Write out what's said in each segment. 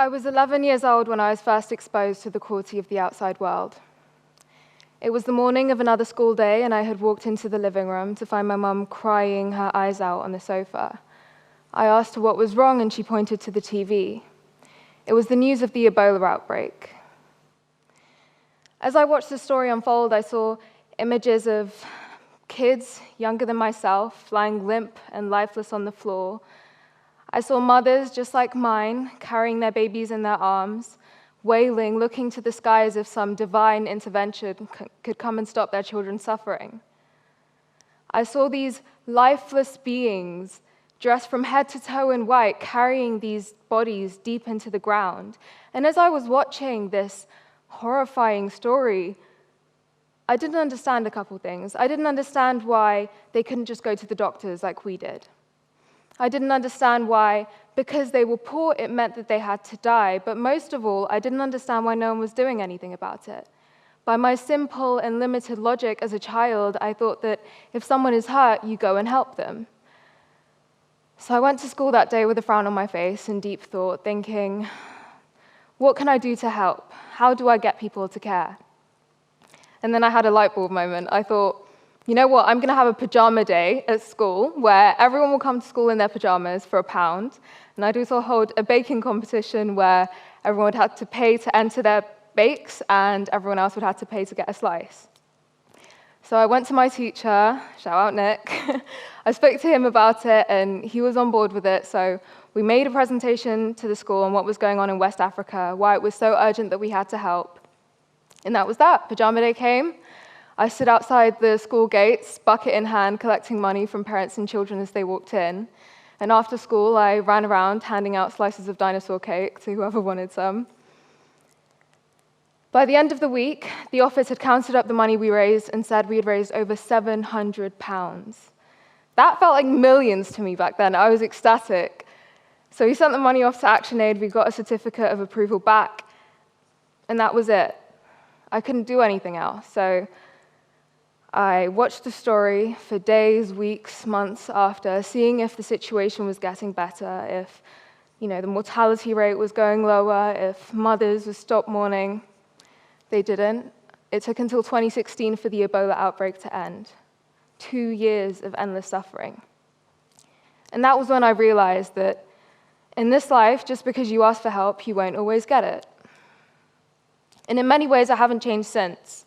I was 11 years old when I was first exposed to the cruelty of the outside world. It was the morning of another school day, and I had walked into the living room to find my mum crying her eyes out on the sofa. I asked her what was wrong, and she pointed to the TV. It was the news of the Ebola outbreak. As I watched the story unfold, I saw images of kids younger than myself lying limp and lifeless on the floor. I saw mothers just like mine carrying their babies in their arms, wailing, looking to the sky as if some divine intervention could come and stop their children's suffering. I saw these lifeless beings dressed from head to toe in white, carrying these bodies deep into the ground. And as I was watching this horrifying story, I didn't understand a couple things. I didn't understand why they couldn't just go to the doctors like we did. I didn't understand why, because they were poor, it meant that they had to die. But most of all, I didn't understand why no one was doing anything about it. By my simple and limited logic as a child, I thought that if someone is hurt, you go and help them. So I went to school that day with a frown on my face and deep thought, thinking, what can I do to help? How do I get people to care? And then I had a light bulb moment. I thought, you know what, I'm going to have a pajama day at school where everyone will come to school in their pajamas for £1. And I'd also hold a baking competition where everyone would have to pay to enter their bakes and everyone else would have to pay to get a slice. So I went to my teacher, shout out Nick. I spoke to him about it and he was on board with it. So we made a presentation to the school on what was going on in West Africa, why it was so urgent that we had to help. And that was that. Pajama day came. I stood outside the school gates, bucket in hand, collecting money from parents and children as they walked in. And after school, I ran around handing out slices of dinosaur cake to whoever wanted some. By the end of the week, the office had counted up the money we raised and said we had raised over £700. That felt like millions to me back then. I was ecstatic. So we sent the money off to ActionAid. We got a certificate of approval back, and that was it. I couldn't do anything else. So I watched the story for days, weeks, months after, seeing if the situation was getting better, if the mortality rate was going lower, if mothers would stop mourning. They didn't. It took until 2016 for the Ebola outbreak to end. 2 years of endless suffering. And that was when I realized that in this life, just because you ask for help, you won't always get it. And in many ways, I haven't changed since.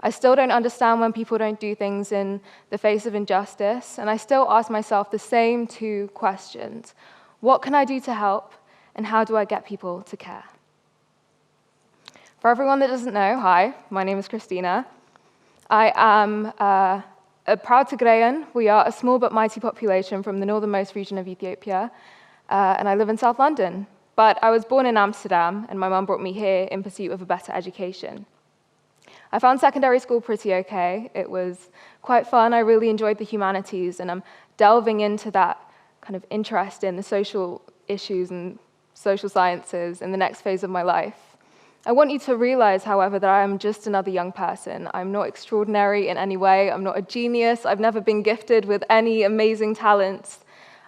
I still don't understand when people don't do things in the face of injustice, and I still ask myself the same 2 questions. What can I do to help, and how do I get people to care? For everyone that doesn't know, hi, my name is Christina. I am a proud Tigrayan. We are a small but mighty population from the northernmost region of Ethiopia, and I live in South London. But I was born in Amsterdam, and my mum brought me here in pursuit of a better education. I found secondary school pretty okay. It was quite fun. I really enjoyed the humanities, and I'm delving into that kind of interest in the social issues and social sciences in the next phase of my life. I want you to realize, however, that I am just another young person. I'm not extraordinary in any way. I'm not a genius. I've never been gifted with any amazing talents.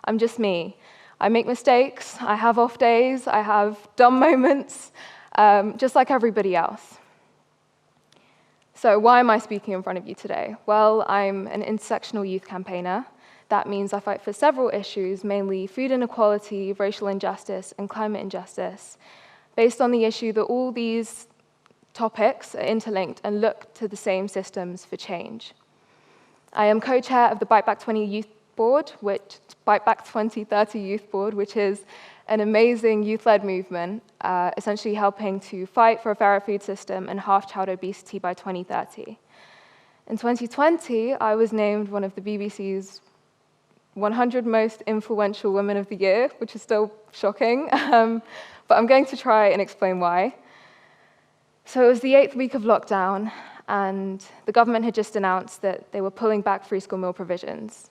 I'm just me. I make mistakes. I have off days. I have dumb moments, just like everybody else. So why am I speaking in front of you today? Well, I'm an intersectional youth campaigner. That means I fight for several issues, mainly food inequality, racial injustice, and climate injustice, based on the issue that all these topics are interlinked and look to the same systems for change. I am co-chair of the Bite Back 2030 Youth Board, which is an amazing youth-led movement, essentially helping to fight for a fairer food system and half child obesity by 2030. In 2020, I was named one of the BBC's 100 most influential women of the year, which is still shocking, but I'm going to try and explain why. So it was the 8th week of lockdown, and the government had just announced that they were pulling back free school meal provisions.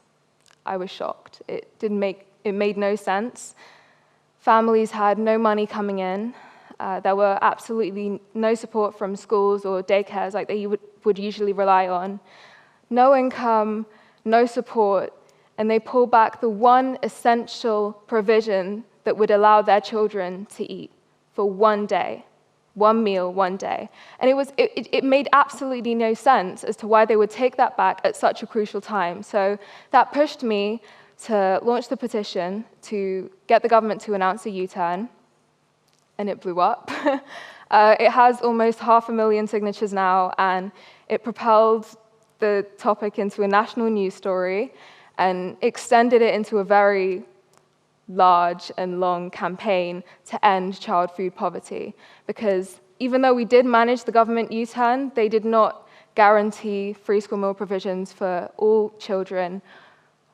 I was shocked. It made no sense. Families had no money coming in. There were absolutely no support from schools or daycares like they would usually rely on. No income, no support, and they pulled back the one essential provision that would allow their children to eat: for one day, one meal, one day. And it made absolutely no sense as to why they would take that back at such a crucial time. So that pushed me to launch the petition to get the government to announce a U-turn, and it blew up. It has almost 500,000 signatures now, and it propelled the topic into a national news story and extended it into a very large and long campaign to end child food poverty. Because even though we did manage the government U-turn, they did not guarantee free school meal provisions for all children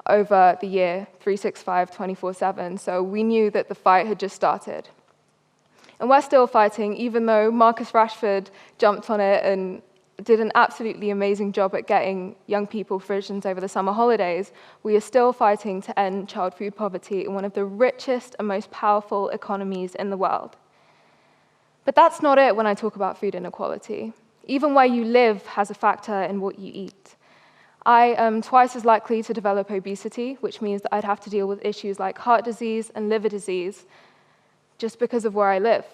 over the year 365, 24/7. So we knew that the fight had just started. And we're still fighting, even though Marcus Rashford jumped on it and did an absolutely amazing job at getting young people provisions over the summer holidays. We are still fighting to end child food poverty in one of the richest and most powerful economies in the world. But that's not it when I talk about food inequality. Even where you live has a factor in what you eat. I am twice as likely to develop obesity, which means that I'd have to deal with issues like heart disease and liver disease just because of where I live.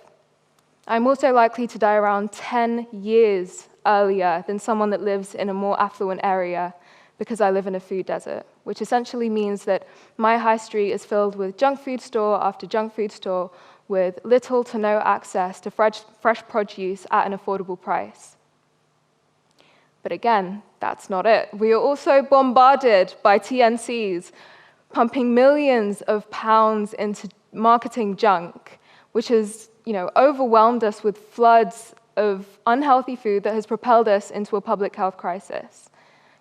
I'm also likely to die around 10 years earlier than someone that lives in a more affluent area because I live in a food desert, which essentially means that my high street is filled with junk food store after junk food store with little to no access to fresh produce at an affordable price. But again, that's not it. We are also bombarded by TNCs, pumping millions of pounds into marketing junk, which has overwhelmed us with floods of unhealthy food that has propelled us into a public health crisis.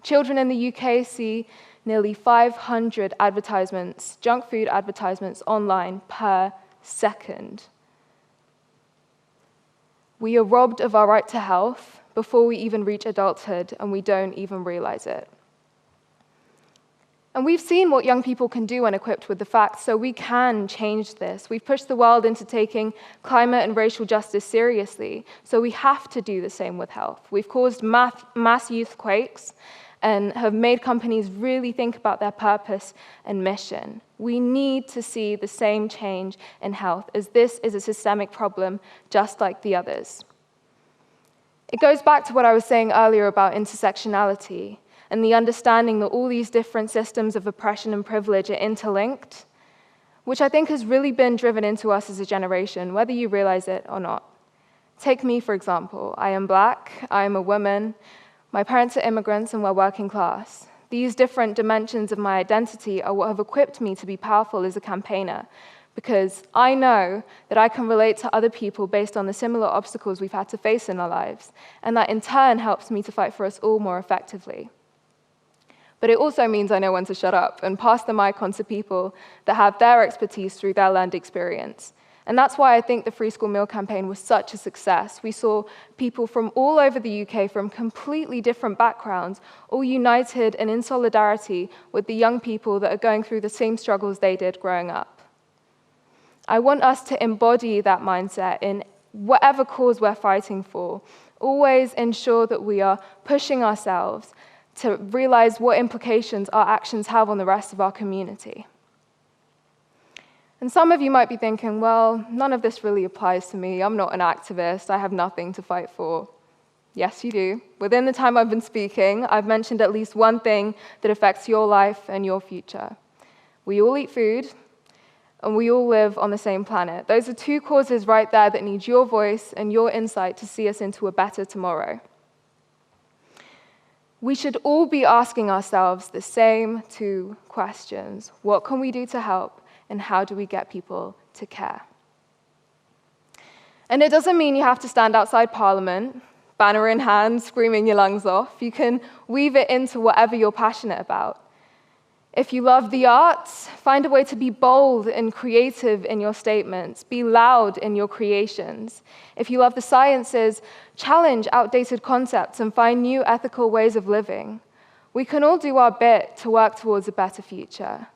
Children in the UK see nearly 500 advertisements, junk food advertisements online per second. We are robbed of our right to health before we even reach adulthood, and we don't even realize it. And we've seen what young people can do when equipped with the facts, so we can change this. We've pushed the world into taking climate and racial justice seriously, so we have to do the same with health. We've caused mass youth quakes and have made companies really think about their purpose and mission. We need to see the same change in health, as this is a systemic problem just like the others. It goes back to what I was saying earlier about intersectionality and the understanding that all these different systems of oppression and privilege are interlinked, which I think has really been driven into us as a generation, whether you realize it or not. Take me, for example. I am Black, I am a woman, my parents are immigrants, and we're working class. These different dimensions of my identity are what have equipped me to be powerful as a campaigner, because I know that I can relate to other people based on the similar obstacles we've had to face in our lives, and that in turn helps me to fight for us all more effectively. But it also means I know when to shut up and pass the mic on to people that have their expertise through their learned experience. And that's why I think the Free School Meal campaign was such a success. We saw people from all over the UK, from completely different backgrounds, all united and in solidarity with the young people that are going through the same struggles they did growing up. I want us to embody that mindset in whatever cause we're fighting for. Always ensure that we are pushing ourselves to realize what implications our actions have on the rest of our community. And some of you might be thinking, well, none of this really applies to me. I'm not an activist. I have nothing to fight for. Yes, you do. Within the time I've been speaking, I've mentioned at least one thing that affects your life and your future. We all eat food, and we all live on the same planet. Those are two causes right there that need your voice and your insight to see us into a better tomorrow. We should all be asking ourselves the same two questions. What can we do to help, and how do we get people to care? And it doesn't mean you have to stand outside Parliament, banner in hand, screaming your lungs off. You can weave it into whatever you're passionate about. If you love the arts, find a way to be bold and creative in your statements. Be loud in your creations. If you love the sciences, challenge outdated concepts and find new ethical ways of living. We can all do our bit to work towards a better future.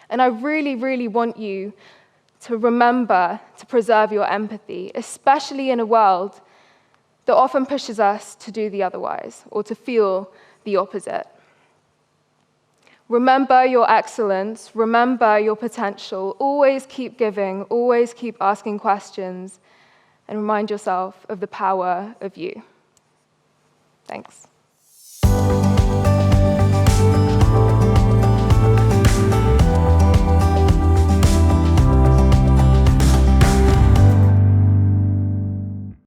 And I really, really want you to remember to preserve your empathy, especially in a world that often pushes us to do the otherwise or to feel the opposite. Remember your excellence, remember your potential. Always keep giving, always keep asking questions, and remind yourself of the power of you. Thanks.